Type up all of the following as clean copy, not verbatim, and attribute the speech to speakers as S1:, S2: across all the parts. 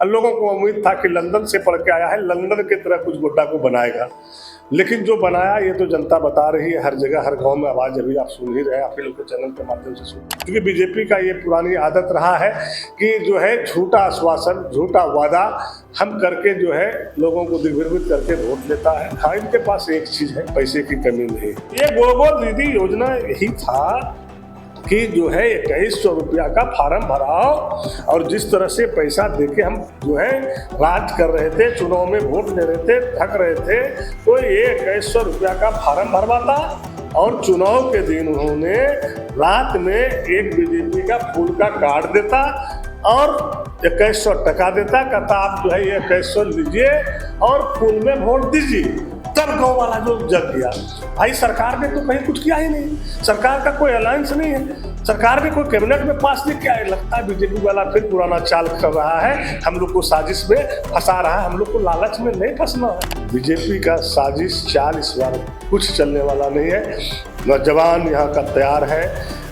S1: और लोगों को उम्मीद था कि लंदन से पढ़ के आया है, लंदन की तरह कुछ गोड्डा को बनाएगा। लेकिन जो बनाया ये तो जनता बता रही है, हर जगह हर गांव में आवाज अभी आप सुन ही रहे हैं, आप ही लोग के चैनल के माध्यम से सुन। क्योंकि बीजेपी का ये पुरानी आदत रहा है कि जो है झूठा आश्वासन, झूठा वादा हम करके जो है लोगों को दिग्भ्रमित करके वोट लेता है। हाँ, इनके पास एक चीज है, पैसे की कमी नहीं। ये गोबर दीदी योजना यही था कि जो है 2100 रुपया का फार्म भराओ, और जिस तरह से पैसा देके हम जो है राज कर रहे थे, चुनाव में वोट ले रहे थे, थक रहे थे, तो ये 2100 रुपया का फार्म भरवाता और चुनाव के दिन उन्होंने रात में एक बीजेपी का फूल का कार्ड देता और 2100 टका देता, कहता आप जो है ये 2100 लीजिए और फूल में वोट दीजिए। तब गाँव वाला जो जग गया। भाई सरकार ने तो कहीं कुछ किया ही नहीं, सरकार का कोई अलायंस नहीं है, सरकार ने कोई कैबिनेट में पास नहीं किया है। लगता है बीजेपी वाला फिर पुराना चाल कर रहा है, हम लोग को साजिश में फंसा रहा है, हम लोग को लालच में नहीं फंसना है। बीजेपी का साजिश चाल इस बार कुछ चलने वाला नहीं है। नौजवान यहाँ का तैयार है,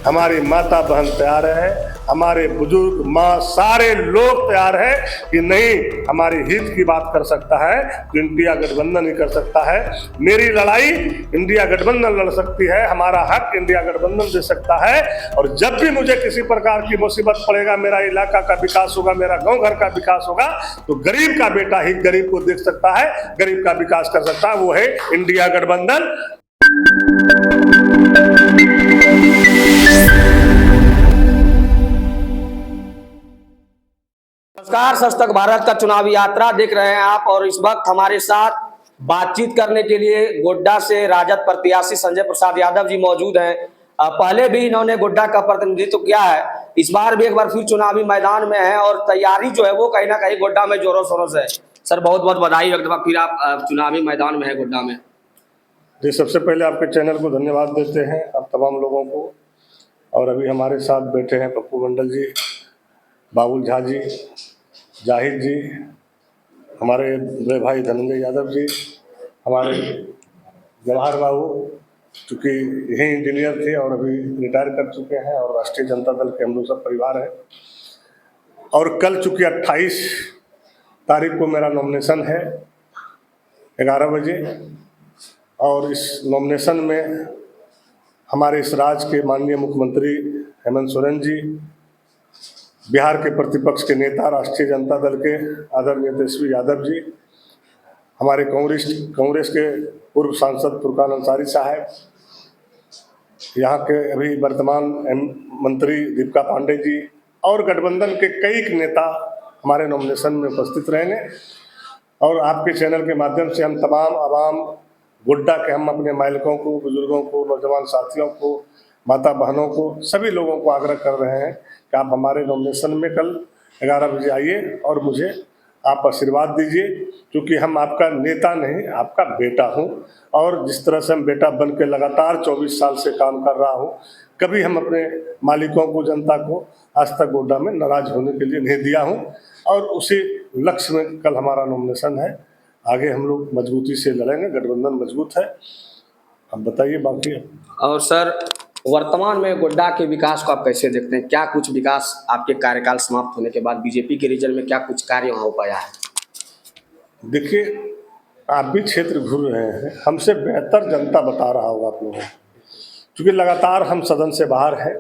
S1: हमारी माता बहन तैयार है, हमारे बुजुर्ग माँ सारे लोग तैयार है कि नहीं हमारी हित की बात कर सकता है तो इंडिया गठबंधन ही कर सकता है। मेरी लड़ाई इंडिया गठबंधन लड़ सकती है, हमारा हक इंडिया गठबंधन दे सकता है। और जब भी मुझे किसी प्रकार की मुसीबत पड़ेगा, मेरा इलाका का विकास होगा, मेरा गांव घर का विकास होगा, तो गरीब का बेटा ही गरीब को देख सकता है, गरीब का विकास कर सकता है, वो है इंडिया गठबंधन।
S2: नमस्कार, सच तक भारत का चुनावी यात्रा देख रहे हैं आप, और इस वक्त हमारे साथ बातचीत करने के लिए गोड्डा से राजद प्रत्याशी संजय प्रसाद यादव जी मौजूद हैं। पहले भी इन्होंने गोड्डा का प्रतिनिधित्व किया है, इस बार भी एक बार फिर चुनावी मैदान में है और तैयारी जो है वो कहीं ना कहीं गोड्डा में जोरों शोरों से है। सर बहुत बहुत बधाई, एक दफा फिर आप चुनावी मैदान में है गोड्डा में।
S1: जी, सबसे पहले आपके चैनल को धन्यवाद देते हैं, आप तमाम लोगों को। और अभी हमारे साथ बैठे हैं पप्पू मंडल जी, बाबुल झा जी, जाहिद जी, हमारे बड़े भाई धनंजय यादव जी, हमारे जवाहर बाबू, चूँकि यही इंजीनियर थे और अभी रिटायर कर चुके हैं, और राष्ट्रीय जनता दल के हम लोग सब परिवार हैं। और कल चूँकि 28 तारीख को मेरा नॉमिनेशन है 11 बजे, और इस नॉमिनेशन में हमारे इस राज्य के माननीय मुख्यमंत्री हेमंत सोरेन जी, बिहार के प्रतिपक्ष के नेता राष्ट्रीय जनता दल के आदरणीय तेजस्वी यादव जी, हमारे कांग्रेस के पूर्व सांसद फुरकान अंसारी साहब, यहाँ के अभी वर्तमान मंत्री दीपिका पांडे जी, और गठबंधन के कई नेता हमारे नॉमिनेशन में उपस्थित रहेंगे। और आपके चैनल के माध्यम से हम तमाम आवाम गोड्डा के हम अपने मालिकों को, बुजुर्गों को, नौजवान साथियों को, माता बहनों को, सभी लोगों को आग्रह कर रहे हैं कि आप हमारे नॉमिनेशन में कल 11 बजे आइए और मुझे आप आशीर्वाद दीजिए, क्योंकि हम आपका नेता नहीं, आपका बेटा हूं। और जिस तरह से हम बेटा बन के लगातार 24 साल से काम कर रहा हूं, कभी हम अपने मालिकों को, जनता को आज तक गोड्डा में नाराज होने के लिए नहीं दिया हूं। और उसी लक्ष्य में कल हमारा नॉमिनेशन है। आगे हम लोग मजबूती से लड़ेंगे, गठबंधन मजबूत है। अब बताइए बाकी। और
S2: सर, वर्तमान में गोड्डा के विकास को आप कैसे देखते हैं? क्या कुछ विकास आपके कार्यकाल समाप्त होने के बाद बीजेपी के रीजन में क्या कुछ कार्य वहाँ हो पाया है?
S1: देखिए, आप भी क्षेत्र घूम रहे हैं, हमसे बेहतर जनता बता रहा होगा आप लोगों को, क्योंकि लगातार हम सदन से बाहर हैं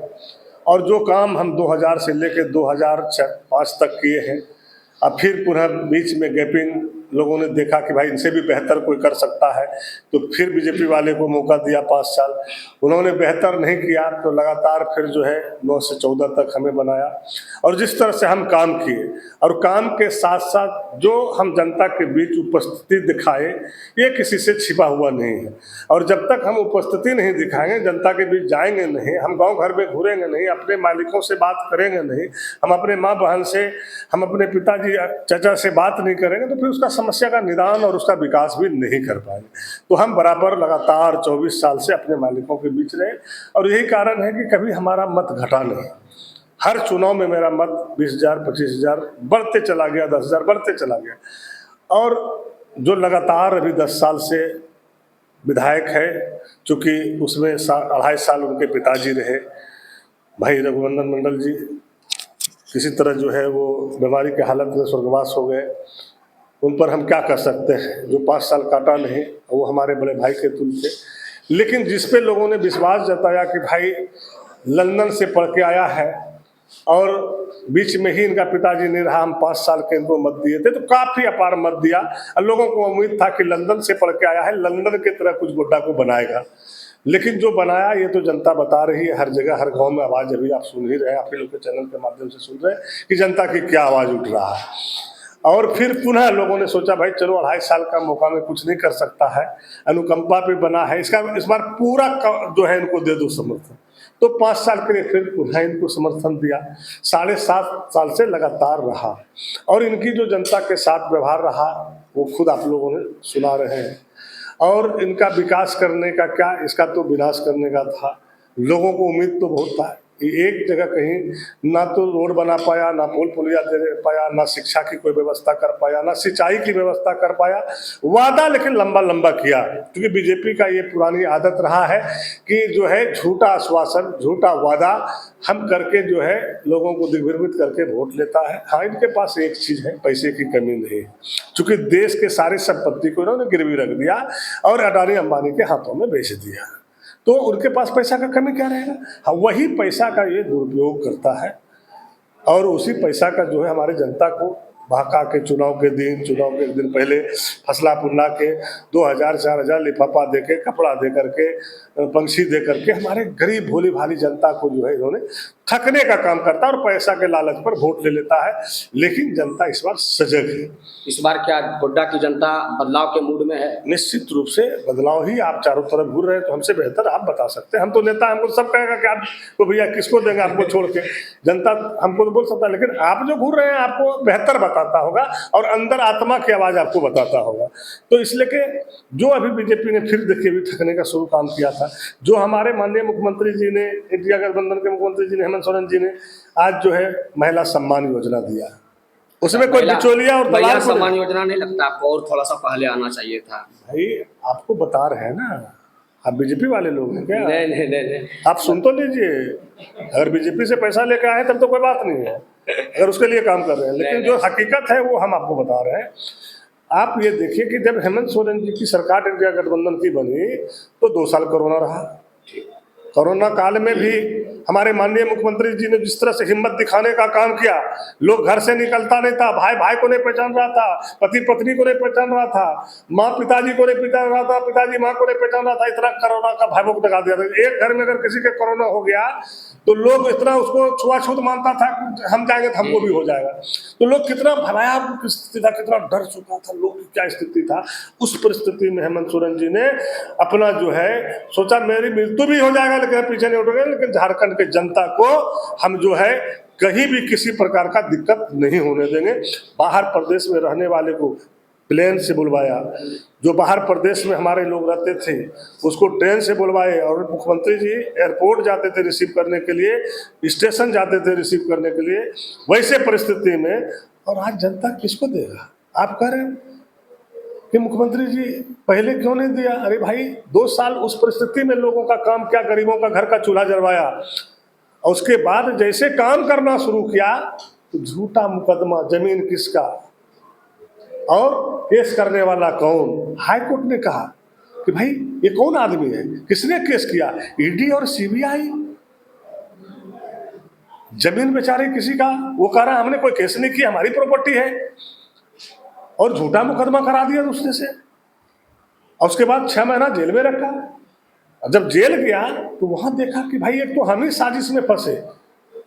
S1: और जो काम हम 2000 से लेकर 2005 तक किए हैं, अब फिर पुनः बीच में गैपिंग, लोगों ने देखा कि भाई इनसे भी बेहतर कोई कर सकता है, तो फिर बीजेपी वाले को मौका दिया 5 साल, उन्होंने बेहतर नहीं किया तो लगातार फिर जो है 9 से 14 तक हमें बनाया। और जिस तरह से हम काम किए और काम के साथ साथ जो हम जनता के बीच उपस्थिति दिखाए, ये किसी से छिपा हुआ नहीं है। और जब तक हम उपस्थिति नहीं दिखाएंगे, जनता के बीच जाएंगे नहीं, हम गाँव घर में घूरेंगे नहीं, अपने मालिकों से बात करेंगे नहीं, हम अपने माँ बहन से, हम अपने पिताजी चाचा से बात नहीं करेंगे, तो फिर उसका समस्या का निदान और उसका विकास भी नहीं कर पाएंगे। तो हम बराबर लगातार 24 साल से अपने मालिकों के बीच रहे, और यही कारण है कि कभी हमारा मत घटा नहीं। हर चुनाव में मेरा मत 20,000, 25,000 बढ़ते चला गया, 10,000 बढ़ते चला गया। और जो लगातार अभी 10 साल से विधायक है, चूँकि उसमें 2.5 साल उनके पिताजी रहे भाई रघुनंदन मंडल जी, किसी तरह जो है वो बीमारी के हालत में स्वर्गवास हो गए। उन पर हम क्या कर सकते हैं, जो 5 साल काटा नहीं वो हमारे बड़े भाई के तुल थे। लेकिन जिस पे लोगों ने विश्वास जताया कि भाई लंदन से पढ़ के आया है और बीच में ही इनका पिताजी नहीं रहा, हम 5 साल के इनको मत दिए थे, तो काफ़ी अपार मत दिया। और लोगों को उम्मीद था कि लंदन से पढ़ के आया है, लंदन की तरह कुछ गोड्डा को बनाएगा। लेकिन जो बनाया ये तो जनता बता रही है। हर जगह हर गांव में आवाज़ अभी आप सुन ही रहे हैं, आप ही लोग के चैनल के माध्यम से सुन रहे हैं कि जनता की क्या आवाज़ उठ रहा है। और फिर पुनः लोगों ने सोचा भाई चलो 2.5 साल का मौका में कुछ नहीं कर सकता है, अनुकंपा पे बना है, इसका इस बार पूरा जो है इनको दे दो समर्थन। तो 5 साल के लिए फिर पुनः इनको समर्थन दिया। 7.5 साल से लगातार रहा और इनकी जो जनता के साथ व्यवहार रहा वो खुद आप लोगों ने सुना रहे हैं। और इनका विकास करने का क्या, इसका तो विनाश करने का था। लोगों को उम्मीद तो बहुत था, एक जगह कहीं ना तो रोड बना पाया, ना पुल पुलिया दे पाया, ना शिक्षा की कोई व्यवस्था कर पाया, ना सिंचाई की व्यवस्था कर पाया। वादा लेकिन लंबा लंबा किया, क्योंकि बीजेपी का ये पुरानी आदत रहा है कि जो है झूठा आश्वासन, झूठा वादा हम करके जो है लोगों को दिग्भ्रमित करके वोट लेता है। हाँ, इनके पास एक चीज़ है, पैसे की कमी नहीं है, चूँकि देश के सारी संपत्ति को इन्होंने गिरवी रख दिया और अडानी अंबानी के हाथों में बेच दिया, तो उनके पास पैसा का कमी क्या रहेगा। हाँ, वही पैसा का ये दुरुपयोग करता है और उसी पैसा का जो है हमारी जनता को बहका के चुनाव के एक दिन पहले फसला पुल्ला के 2000-4000 लिफाफा दे के, कपड़ा दे करके, पंछी दे करके हमारे गरीब भोली भाली जनता को जो है इन्होंने ठगने का काम करता है और पैसा के लालच पर वोट ले लेता है। लेकिन जनता इस बार सजग है।
S2: इस बार क्या गोड्डा की जनता बदलाव के मूड में है?
S1: निश्चित रूप से बदलाव ही। आप चारों तरफ घूर रहे हैं तो हमसे बेहतर आप बता सकते हैं। हम तो नेता, हमको सब कहेगा कि आपको भैया किसको देंगे आपको छोड़ के, जनता हमको तो बोल सकता है, लेकिन आप जो घूर रहे हैं आपको बेहतर बताता होगा और अंदर आत्मा की आवाज़ आपको बताता होगा। तो इसलिए कि जो अभी बीजेपी ने फिर देखिए भी ठगने का शुरू काम किया था, जो हमारे माननीय मुख्यमंत्री जी ने, इंडिया गठबंधन के मुख्यमंत्री जी ने, हेमंत सोरेन जी ने आज जो है महिला सम्मान योजना दिया, उसमें कोई बिचौलिया और
S2: महिला
S1: दलाल
S2: सम्मान योजना नहीं लगता आपको और थोड़ा सा पहले आना चाहिए था?
S1: भाई आपको बता रहे हैं ना, आप बीजेपी वाले लोग हैं क्या?
S2: नहीं।
S1: आप सुन तो लीजिए, अगर बीजेपी से पैसा लेकर आए तब तो कोई बात नहीं है, अगर उसके लिए काम कर रहे हैं, लेकिन जो हकीकत है वो हम आपको बता रहे हैं। आप ये देखिए कि जब हेमंत सोरेन जी की सरकार इंडिया गठबंधन की बनी तो 2 साल कोरोना रहा। कोरोना काल में भी हमारे माननीय मुख्यमंत्री जी ने जिस तरह से हिम्मत दिखाने का काम किया, लोग घर से निकलता नहीं था, भाई भाई को नहीं पहचान रहा था, पति पत्नी को नहीं पहचान रहा था, माँ पिताजी को नहीं पहचान रहा था, पिताजी माँ को नहीं पहचान रहा था, इतना कोरोना का भयावह लगा दिया था। एक घर में अगर किसी के कोरोना हो गया तो लोग इतना उसको छुआछूत मानता था, हम जाएंगे तो हमको भी हो जाएगा। तो लोग कितना भयावह स्थिति था, कितना डर चुका था, लोग की क्या स्थिति था। उस परिस्थिति में हेमंत सोरेन जी ने अपना जो है सोचा मेरी मृत्यु भी हो जाएगा लेकिन पीछे नहीं उठोगे, लेकिन झारखंड के जनता को हम जो है कहीं भी किसी प्रकार का दिक्कत नहीं होने देंगे। बाहर प्रदेश में रहने वाले को प्लेन से बुलवाया, जो बाहर प्रदेश में हमारे लोग रहते थे उसको ट्रेन से बुलवाए और मुख्यमंत्री जी एयरपोर्ट जाते थे रिसीव करने के लिए, स्टेशन जाते थे रिसीव करने के लिए। वैसे परिस्थिति में और आज जनता किसको देगा? आप कह रहे हैं कि मुख्यमंत्री जी पहले क्यों नहीं दिया? अरे भाई 2 साल उस परिस्थिति में लोगों का काम किया, गरीबों का घर का चूल्हा जलवाया, और उसके बाद जैसे काम करना शुरू किया तो झूठा मुकदमा, जमीन किसका और केस करने वाला कौन? हाई कोर्ट ने कहा कि भाई ये कौन आदमी है, किसने केस किया? ईडी और सीबीआई। जमीन बेचारे किसी का, वो कह रहा हमने कोई केस नहीं किया, हमारी प्रॉपर्टी है, और झूठा मुकदमा करा दिया दूसरे से, और उसके बाद 6 महीना जेल में रखा। जब जेल गया तो वहां देखा कि भाई एक तो हम ही साजिश में फंसे,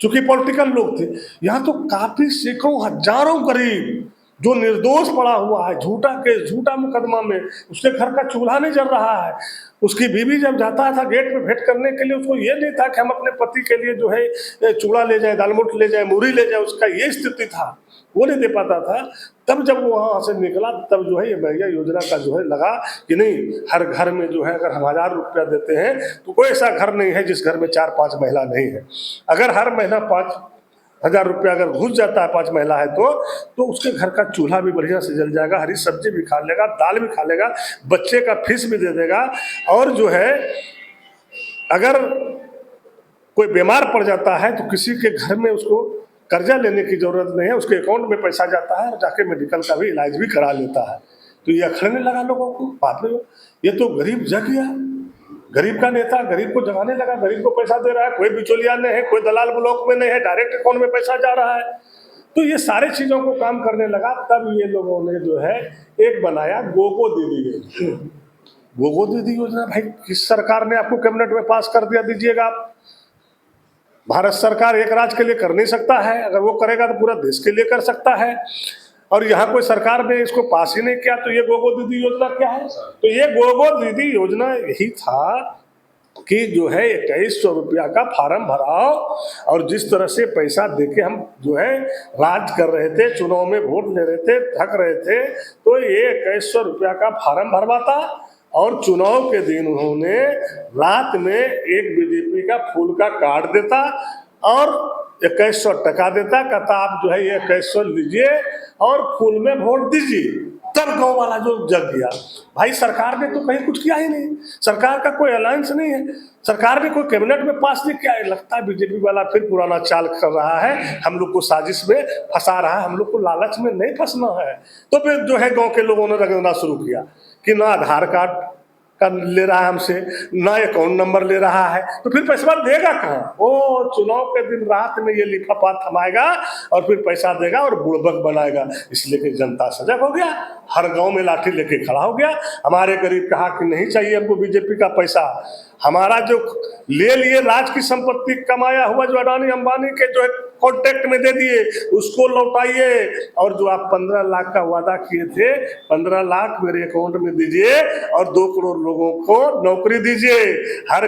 S1: चूंकि पॉलिटिकल लोग थे। यहाँ तो काफी सैकड़ों हजारों गरीब जो निर्दोष पड़ा हुआ है, झूठा केस, झूठा मुकदमा में, उसके घर का चूल्हा नहीं जल रहा है। उसकी बीवी जब जाता था गेट पे भेंट करने के लिए, उसको ये नहीं था कि हम अपने पति के लिए जो है चूड़ा ले जाए, दालमोट ले जाए, मूरी ले जाए, उसका ये स्थिति था, वो नहीं दे पाता था। तब जब वो वहाँ से निकला तब जो है ये महिला योजना का जो है लगा कि नहीं, हर घर में जो है अगर हम 1000 रुपया देते हैं तो कोई ऐसा घर नहीं है जिस घर में 4-5 महिला नहीं है। अगर हर महीना 5000 रुपया अगर घुस जाता है, 5 महिला है तो उसके घर का चूल्हा भी बढ़िया से जल जाएगा, हरी सब्जी भी खा लेगा, दाल भी खा लेगा, बच्चे का फीस भी दे देगा, और जो है अगर कोई बीमार पड़ जाता है तो किसी के घर में उसको कर्जा लेने की जरूरत नहीं है, उसके अकाउंट में पैसा जाता है और जाके मेडिकल का भी इलाज भी करा लेता है। तो ये अखड़ने लगा लोगों को, बाप रे ये तो गरीब जग गया, गरीब का नेता गरीब को जगाने लगा, गरीब को पैसा दे रहा है, कोई बिचौलिया नहीं है, कोई दलाल ब्लॉक में नहीं है, डायरेक्ट अकाउंट में पैसा जा रहा है। तो ये सारे चीजों को काम करने लगा। तब ये लोगों ने जो है एक बनाया गोगो दीदी। गोगो दीदी योजना भाई किस सरकार ने आपको कैबिनेट में पास कर दिया, दीजिएगा आप। भारत सरकार एक राज्य के लिए कर नहीं सकता है, अगर वो करेगा तो पूरा देश के लिए कर सकता है। और यहाँ कोई सरकार ने इसको पास ही नहीं किया, तो ये गोगो दीदी योजना क्या है? तो ये गोगो दीदी योजना यही था कि जो है 2100 रुपया का फार्म भराओ, और जिस तरह से पैसा देके हम जो है राज कर रहे थे, चुनाव में वोट ले रहे थे, थक रहे थे, तो ये 2100 रुपया का फार्म भरवाता और चुनाव के दिन उन्होंने रात में एक बीजेपी का फूल का कार्ड देता और 2100 टका देता, कहता आप जो है ये 2100 लीजिए और फूल में वोट दीजिए। तब गांव वाला जो जग गया। भाई सरकार ने तो कहीं कुछ किया ही नहीं, सरकार का कोई अलायंस नहीं है, सरकार ने कोई कैबिनेट में पास नहीं किया है। लगता है बीजेपी वाला फिर पुराना चाल कर रहा है, हम लोग को साजिश में फंसा रहा है, हम लोग को लालच में नहीं फंसना है। तो फिर जो है गांव के लोगों ने रगड़ना शुरू किया कि ना आधार कार्ड का ले रहा है हमसे, ना अकाउंट नंबर ले रहा है, तो फिर पैसा देगा कहाँ? वो चुनाव के दिन रात में ये लिफाफा थमाएगा और फिर पैसा देगा और बुड़बक बनाएगा। इसलिए कि जनता सजग हो गया, हर गांव में लाठी लेके खड़ा हो गया। हमारे गरीब कहा कि नहीं चाहिए हमको बीजेपी का पैसा, हमारा जो ले लिए राज की संपत्ति कमाया हुआ जो अडानी अंबानी के जो है कॉन्ट्रैक्ट में दे दिए उसको लौटाइए, और जो आप 15 लाख का वादा किए थे 15 लाख मेरे अकाउंट में दीजिए और 2 करोड़ लोगों को नौकरी दीजिए। हर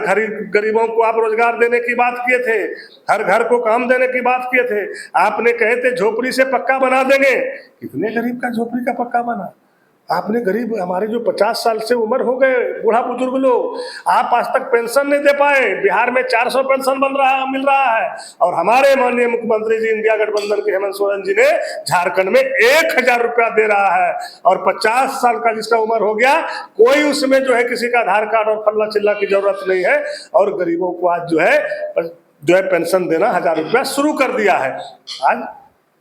S1: गरीबों को आप रोजगार देने की बात किए थे, हर घर को काम देने की बात किए थे। आपने कहे थे झोपड़ी से पक्का बना देंगे, कितने गरीब का झोपड़ी का पक्का बना? आपने गरीब हमारे जो 50 साल से उम्र हो गए बूढ़ा बुजुर्ग लोग, आप आज तक पेंशन नहीं दे पाए। बिहार में 400 पेंशन मिल रहा है, और हमारे माननीय मुख्यमंत्री जी इंडिया गठबंधन के हेमंत सोरेन जी ने झारखंड में 1000 रुपया दे रहा है। और 50 साल का जिसका उम्र हो गया कोई उसमें जो है किसी का आधार कार्ड और फल्ला चिल्ला की जरूरत नहीं है, और गरीबों को आज जो है पेंशन देना 1000 रुपया शुरू कर दिया है। आज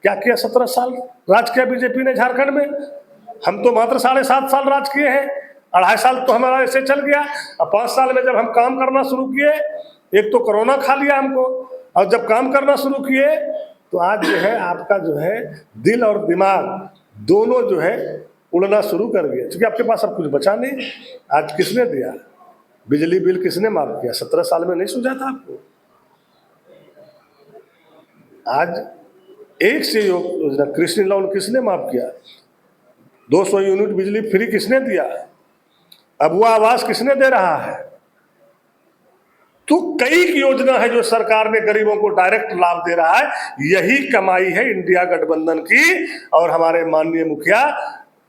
S1: क्या किया? 17 साल राज किया बीजेपी ने झारखंड में, हम तो मात्र 7.5 साल राज किए हैं, 2.5 साल तो हमारा ऐसे चल गया। अब 5 साल में जब हम काम करना शुरू किए, एक तो कोरोना खा लिया हमको, और जब काम करना शुरू किए तो आज जो है आपका जो है दिल और दिमाग दोनों जो है उड़ना शुरू कर गए, क्योंकि आपके पास अब कुछ बचा नहीं। आज किसने दिया बिजली बिल, किसने माफ किया? 17 साल में नहीं सूझा था आपको? आज एक से योजना कृषि लोन किसने माफ किया? 200 यूनिट बिजली फ्री किसने दिया? अब वो आवास किसने दे रहा है? तो कई योजना है जो सरकार ने गरीबों को डायरेक्ट लाभ दे रहा है। यही कमाई है इंडिया गठबंधन की और हमारे माननीय मुखिया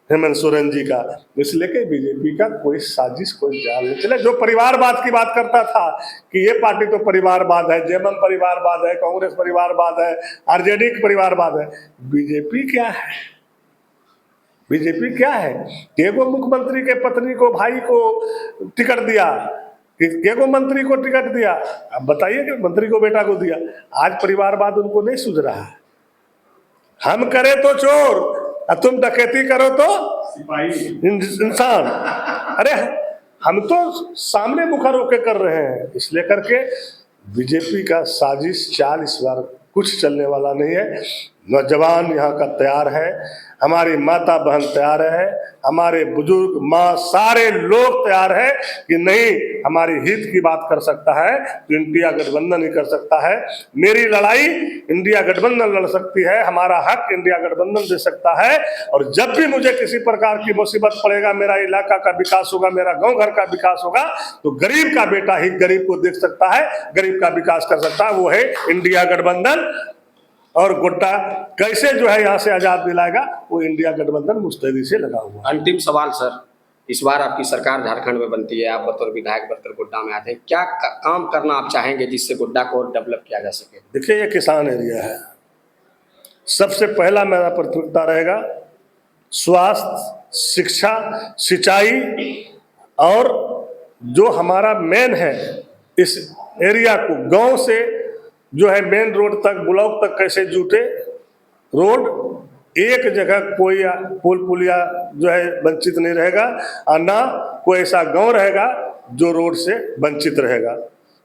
S1: हेमंत सोरेन जी का। इसलिए कि बीजेपी का कोई साजिश, कोई जाल नहीं चले। जो परिवारवाद की बात करता था कि ये पार्टी तो परिवारवाद है, जेएमएम परिवारवाद है, कांग्रेस परिवारवाद है, आरजेडी परिवारवाद है, बीजेपी क्या है? बीजेपी क्या है? केगो मुख्यमंत्री के पत्नी को, भाई को टिकट दिया, केगो मंत्री को टिकट दिया, अब बताइए कि मंत्री को बेटा को दिया। आज परिवारवाद उनको नहीं सूझ रहा है। हम करे तो चोर और तुम डकैती करो तो इंसान। अरे हम तो सामने मुखर होके कर रहे हैं। इसलिए करके बीजेपी का साजिश चाल इस बार कुछ चलने वाला नहीं है। नौजवान यहाँ का तैयार है, हमारी माता बहन तैयार है, हमारे बुजुर्ग माँ सारे लोग तैयार है कि नहीं हमारी हित की बात कर सकता है तो इंडिया गठबंधन ही कर सकता है। मेरी लड़ाई इंडिया गठबंधन लड़ सकती है, हमारा हक इंडिया गठबंधन दे सकता है। और जब भी मुझे किसी प्रकार की मुसीबत पड़ेगा, मेरा इलाका का विकास होगा, मेरा गाँव घर का विकास होगा, तो गरीब का बेटा ही गरीब को देख सकता है, गरीब का विकास कर सकता है, वो है इंडिया गठबंधन। और गोड्डा कैसे जो है यहाँ से आजाद दिलाएगा, वो इंडिया गठबंधन मुस्तैदी से लगा हुआ।
S2: अंतिम सवाल सर, इस बार आपकी सरकार झारखंड में बनती है, आप बतौर विधायक बनकर गोड्डा में आते हैं, क्या काम करना आप चाहेंगे जिससे गोड्डा को डेवलप किया जा सके?
S1: देखिए ये किसान एरिया है, सबसे पहला मेरा प्राथमिकता रहेगा स्वास्थ्य, शिक्षा, सिंचाई, और जो हमारा मेन है इस एरिया को गांव से जो है मेन रोड तक, ब्लॉक तक कैसे जुटे। रोड एक जगह कोई पुल पुलिया जो है वंचित नहीं रहेगा, और ना कोई ऐसा गांव रहेगा जो रोड से वंचित रहेगा।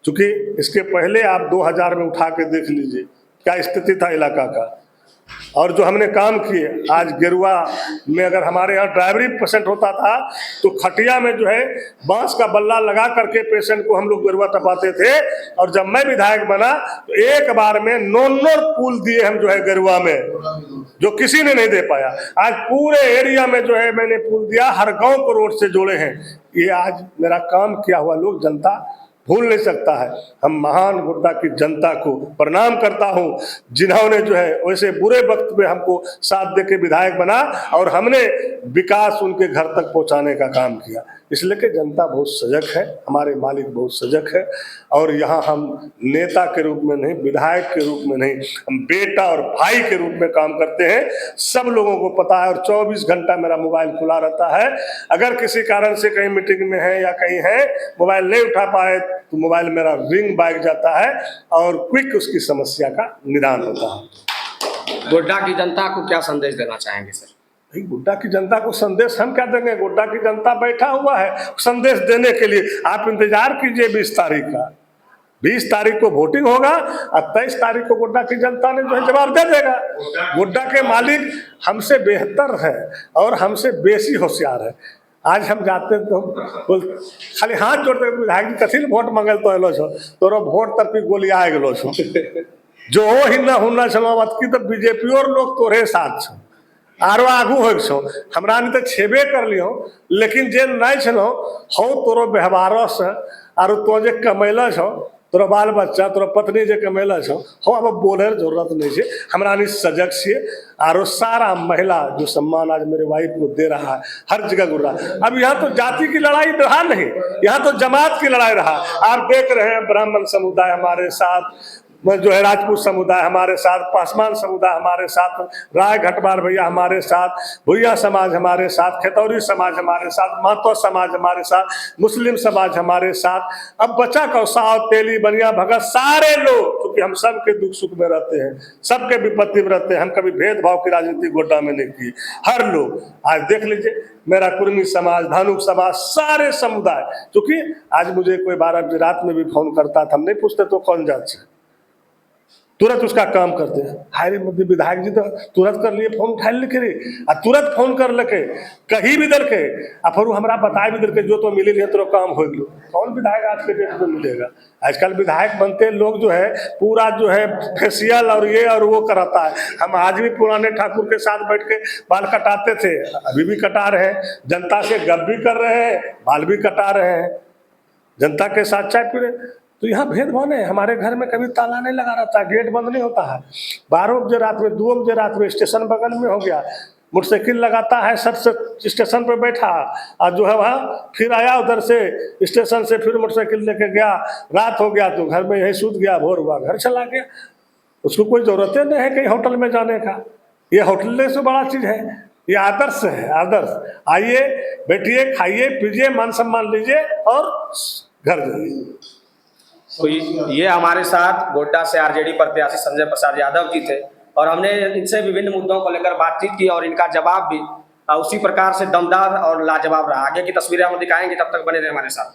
S1: क्योंकि इसके पहले आप 2000 में उठा के देख लीजिए क्या स्थिति था इलाका का, और जो हमने काम किए। आज गेरुआ में अगर हमारे यहाँ ड्राइवरी पेशेंट होता था तो खटिया में जो है बांस का बल्ला लगा करके पेशेंट को हम लोग गेरुआ टपाते थे। और जब मैं विधायक बना तो एक बार में 9 पुल दिए हम जो है गेरुआ में, जो किसी ने नहीं दे पाया। आज पूरे एरिया में जो है मैंने पुल दिया, हर गांव को रोड से जोड़े हैं। ये आज मेरा काम किया हुआ लोग, जनता भूल नहीं सकता है। हम महान गोड्डा की जनता को प्रणाम करता हूं, जिन्होंने जो है वैसे बुरे वक्त में हमको साथ दे के विधायक बना और हमने विकास उनके घर तक पहुंचाने का काम किया। इसलिए कि जनता बहुत सजग है, हमारे मालिक बहुत सजग है। और यहाँ हम नेता के रूप में नहीं, विधायक के रूप में नहीं, हम बेटा और भाई के रूप में काम करते हैं। सब लोगों को पता है, और 24 घंटा मेरा मोबाइल खुला रहता है। अगर किसी कारण से कहीं मीटिंग में है या कहीं है, मोबाइल नहीं उठा पाए तो मोबाइल मेरा रिंग बाज जाता है और क्विक उसकी समस्या का निदान होता है।
S2: गोड्डा की जनता को क्या संदेश देना चाहेंगे सर?
S1: भाई गोड्डा की जनता को संदेश हम क्या देंगे? गोड्डा की जनता बैठा हुआ है संदेश देने के लिए। आप इंतजार कीजिए 20 तारीख का। 20 तारीख को वोटिंग होगा और 23 तारीख को गोड्डा की जनता ने जो है जवाब दे देगा। गोड्डा के मालिक हमसे बेहतर है और हमसे बेसी होशियार है। आज हम जाते तो खाली हाथ जोड़ते विधायक जी कथी वोट मांगल तो एलो छो, तोरो वोट तक की गोली आ गेलो छो। जो हो ही ना होना छलो बात की तो बीजेपी और लोग तोरे साथ छो, आरो आगू हो छो। हमरा ने तो छेबे कर लियो, लेकिन जे नहीं छलो हो तोरो व्यवहार से आरो तो जे कमैला छो, तोरा बाल बच्चा तोरा पत्नी जे कमेला छो हो, अब बोले जरूरत नहीं है। हमरा नहीं सजग से आरो सारा महिला जो सम्मान आज मेरे वाइफ को दे रहा है हर जगह गुड़ रहा है। अब यहाँ तो जाति की लड़ाई रहा नहीं, यहाँ तो जमात की लड़ाई रहा। आप देख रहे हैं ब्राह्मण समुदाय हमारे साथ, जो है राजपूत समुदाय हमारे साथ, पासवान समुदाय हमारे साथ, राय घटवार भैया हमारे साथ, भुइया समाज हमारे साथ, खेतौरी समाज हमारे साथ, महतो समाज हमारे साथ, मुस्लिम समाज हमारे साथ। अब बचा कौसाव, तेली, बनिया, भगत सारे लोग, क्योंकि हम सबके दुख सुख में रहते हैं, सबके विपत्ति में रहते हैं। हम कभी भेदभाव की राजनीति गोड्डा में नहीं की। हर लोग आज देख लीजिए, मेरा कुर्मी समाज, धानुक समाज, सारे समुदाय। क्योंकि आज मुझे कोई 12 बजे रात में भी फोन करता था, हम नहीं पूछते तो कौन जात से, तुरंत उसका काम करते हैं। हाय मतलब विधायक जी तो तुरंत कर लिए, फोन उठा लिखे रे, तुरंत फोन कर लके, कहीं भी दल के, फिर हमरा बताए भी दल के जो तो मिले रही तो काम हो गलो। कौन विधायक आज के डेट में मिलेगा? आजकल विधायक बनते लोग जो है पूरा जो है फेशियल और ये और वो कराता है। हम आज भी पुराने ठाकुर के साथ बैठ के बाल कटाते थे, अभी भी कटा रहे हैं, जनता से गप भी कर रहे हैं, बाल भी कटा रहे हैं, जनता के साथ चाय पी रहे। तो यहाँ भेदभाव नहीं। हमारे घर में कभी ताला नहीं लगा रहता, गेट बंद नहीं होता है। 12 बजे रात में, 2 बजे रात में स्टेशन बगल में हो गया, मोटरसाइकिल लगाता है, सट से स्टेशन पर बैठा और जो है वहाँ फिर आया, उधर से स्टेशन से फिर मोटरसाइकिल लेके गया, रात हो गया तो घर में यही सूत गया, भोर हुआ घर चला गया। उसको कोई जरूरत नहीं है कहीं होटल में जाने का। ये होटल से बड़ा चीज़ है, ये आदर्श है, आदर्श। आइए, बैठिए, खाइए, पीजिए, मान सम्मान लीजिए और घर जाइए।
S2: तो ये हमारे साथ गोड्डा से आरजेडी प्रत्याशी संजय प्रसाद यादव जी थे, और हमने इनसे विभिन्न मुद्दों को लेकर बातचीत की और इनका जवाब भी उसी प्रकार से दमदार और लाजवाब रहा। आगे की तस्वीरें हम दिखाएंगे, तब तक बने रहे हमारे साथ।